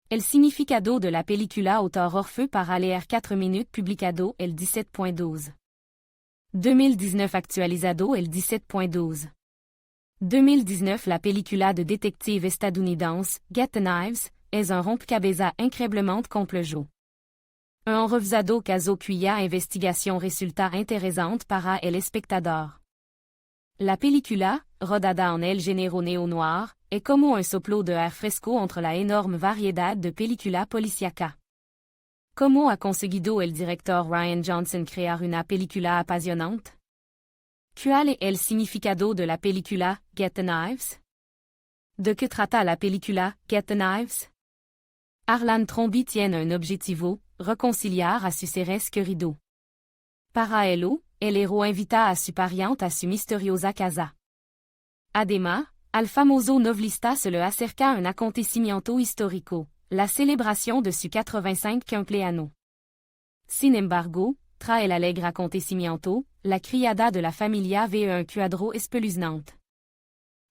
El significado de la película autor Orfeu para leer 4 minutes publicado el 17.12. 2019 actualizado el 17.12. 2019 La película de détective estadounidense, Get the Knives, es un rompecabezas incroyablement complejo. Un revisado caso cuya investigación resulta interesante para el espectador. La película, rodada en el género néo-noir, est como un soplo de air fresco entre la énorme variedad de película policíaca. ¿Cómo ha conseguido el director Rian Johnson crear una película apasionante? ¿Cuál es el significado de la película Get the Knives? ¿De qué trata la película Get the Knives? Harlan Trombi tiene un objetivo, reconciliar a sus seres queridos. Para ello, el héroe invita a su pariente a su misteriosa casa. Además, al famoso novelista se le acerca un acontecimiento histórico, la celebración de su 85 cumpleaños. Sin embargo, tras el alegre acontecimiento, la criada de la familia ve un cuadro espeluznante.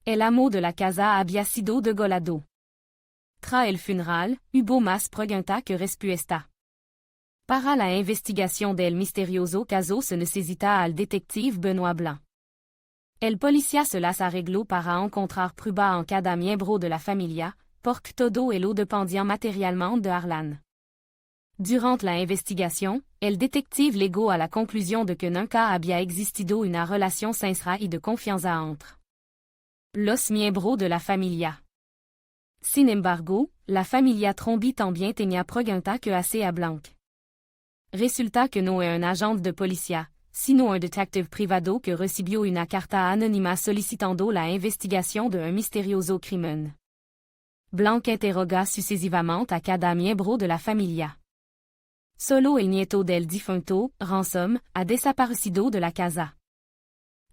El amo de la casa había sido degolado. Tras el funeral, hubo más preguntas que respuestas. Para la investigación del misterioso caso se necesita al detective Benoît Blanc. El policía se las arregló para encontrar pruebas en cada miembro de la familia, porque todo ello dependía materialmente de Harlan. Durant la investigación, el detective llegó a la conclusión de que nunca había existido una relación sincera y de confianza entre los miembros de la familia. Sin embargo, la familia Trombi también tenía preguntas que hacer a Blanc. Resulta que no es un agente de policía, sino un detective privado que recibió una carta anónima solicitando la investigación de un misterioso crimen. Blanc interroga sucesivamente a cada miembro de la familia. Solo el nieto del difunto, Ransom, ha desaparecido de la casa.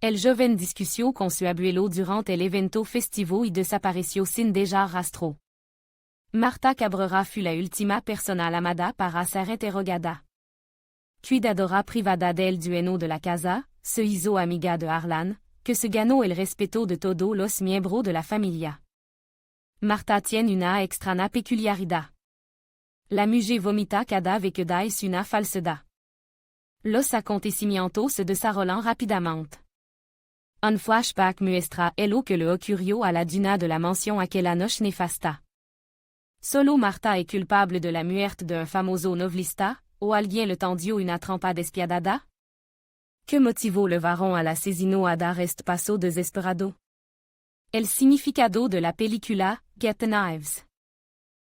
El joven discutió con su abuelo durante el evento festivo y desapareció sin dejar rastro. Marta Cabrera fut la última persona llamada para ser interrogada. Cuidadora privada del dueño de la casa, se hizo amiga de Harlan, que se ganó el respeto de todos los miembros de la familia. Marta tiene una extraña peculiaridad. La mujer vomita cada vez que dice una falsedad. Los acontecimientos se desarrollan rápidamente. Un flashback muestra lo que le ocurrió a la duna de la mansión aquella noche nefasta. Solo Marta es culpable de la muerte d'un famoso novelista, o alguien le tendió una trampa despiadada? ¿Qué motivó le varón al asesino a dar este paso desesperado? El significado de la película Get the Knives.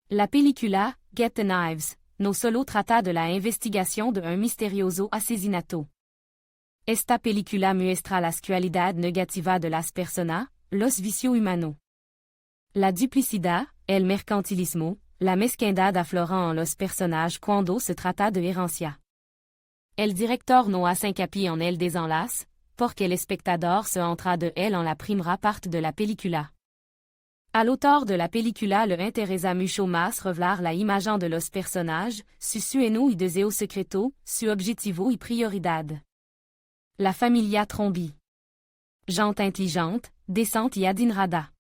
La película Get the Knives no solo trata de la investigación de un misterioso asesinato. Esta película muestra la cualidad negativa de las personas, los vicios humanos. La duplicidad, el mercantilismo, la mezquindad afloran en los personajes cuando se trata de herencia. El director no hace hincapié en el desenlace, porque el espectador se entra de él en la primera parte de la película. Al autor de la película le interesa mucho más revelar la imagen de los personajes, su sueño y deseo secreto, su objetivo y prioridad. La familia Trombi. Gente intelligente, decente y adinerada.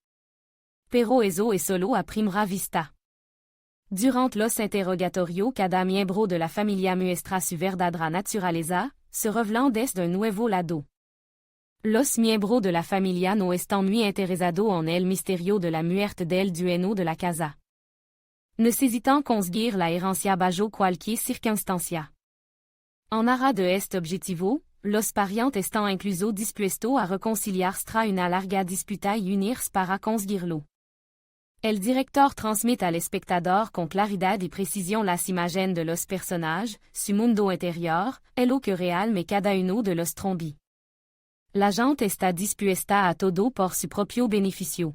Pero eso es solo a primera vista. Durant los interrogatorios cada miembro de la familia muestra su verdadera naturaleza, se revelan desde un nuevo lado. Los miembros de la familia no están muy interesados en el misterio de la muerte del dueño de la casa. Necesitan conseguir la herencia bajo cualquier circunstancia. En aras de este objetivo, los parientes están incluso dispuestos a reconciliarse tras una larga disputa y unirse para conseguirlo. El director transmite al espectador con claridad y precisión las imágenes de los personajes, su mundo interior, lo que realmente cada uno de los Trombi. La gente está dispuesta a todo por su propio beneficio.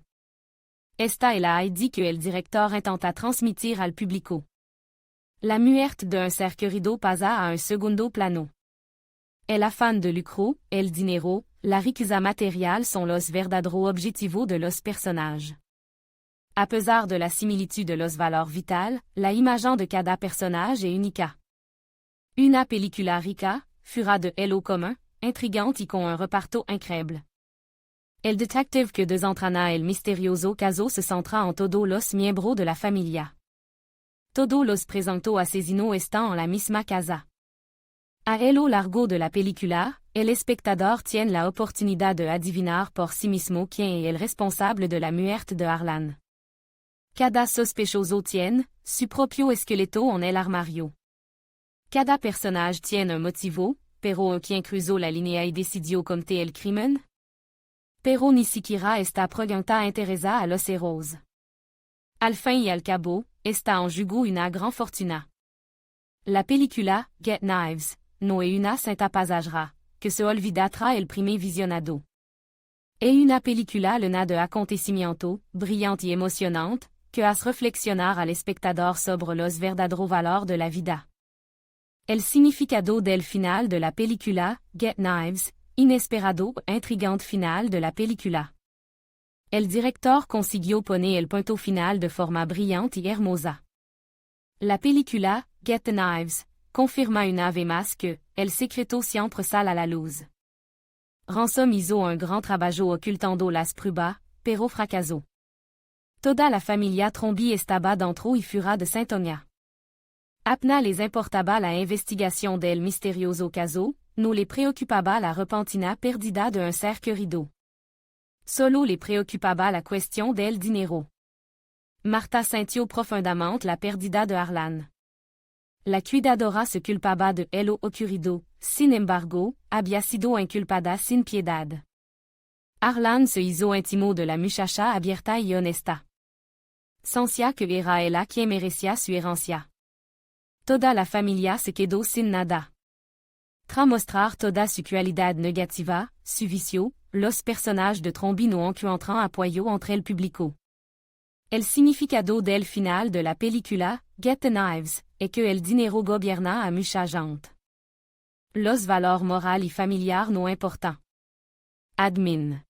Esta es la idea que el director intenta transmitir al público. La muerte d'un ser querido pasa a un segundo plano. El afán de lucro, el dinero, la riqueza material son los verdaderos objetivos de los personajes. A pesar de la similitud de los valores vitales, la imagen de cada personnage est única. Una película rica, fura de lo común, intrigante y con un reparto increíble. El detective que desentraña el misterioso caso se centra en todos los miembros de la familia. todo los presentó asesino está en la misma casa. A el largo de la película, el espectador tiene la oportunidad de adivinar por sí mismo quién es el responsable de la muerte de Harlan. Cada sospechoso tiene su propio esqueleto en el armario. Cada personaje tiene un motivo, pero quien cruzó la línea y decidió cometer el crimen? Pero ni siquiera esta pregunta interesa a los héroes. Al fin y al cabo, está en juego una gran fortuna. La película, Get Knives, no es una santa pasajera, que se olvidatra el primer visionado. Es una película llena de acontecimientos, brillante y emocionante, que hace reflexionar al espectador sobre los verdaderos valores de la vida. El significado del final de la película, Get Knives, inesperado e intrigante final de la película. El director consiguió poner el punto final de forma brillante y hermosa. La película, Get the Knives, confirma una vez más que el secreto siempre sale a la luz. Ransom hizo un gran trabajo ocultando las pruebas, pero fracasó. Toda la familia Trombi estaba dentro y fuera de sintonía. Apna les importaba la investigación del misterioso caso, no le preocupaba la repentina pérdida de un ser querido. Solo le preocupaba la cuestión del dinero. Marta sintió profundamente la pérdida de Harlan. La cuidadora se culpaba de lo ocurrido, sin embargo, había sido inculpada sin piedad. Harlan se hizo íntimo de la muchacha abierta y honesta. Sentia que era ella quien merecía su herencia. Toda la familia se quedó sin nada. Tras mostrar toda su cualidad negativa, su vicio, los personajes de Trombi no encuentran apoyo entre el público. El significado del final de la película, Get the Knives, es que el dinero gobierna a mucha gente. Los valores moral y familiar no importan. Admin.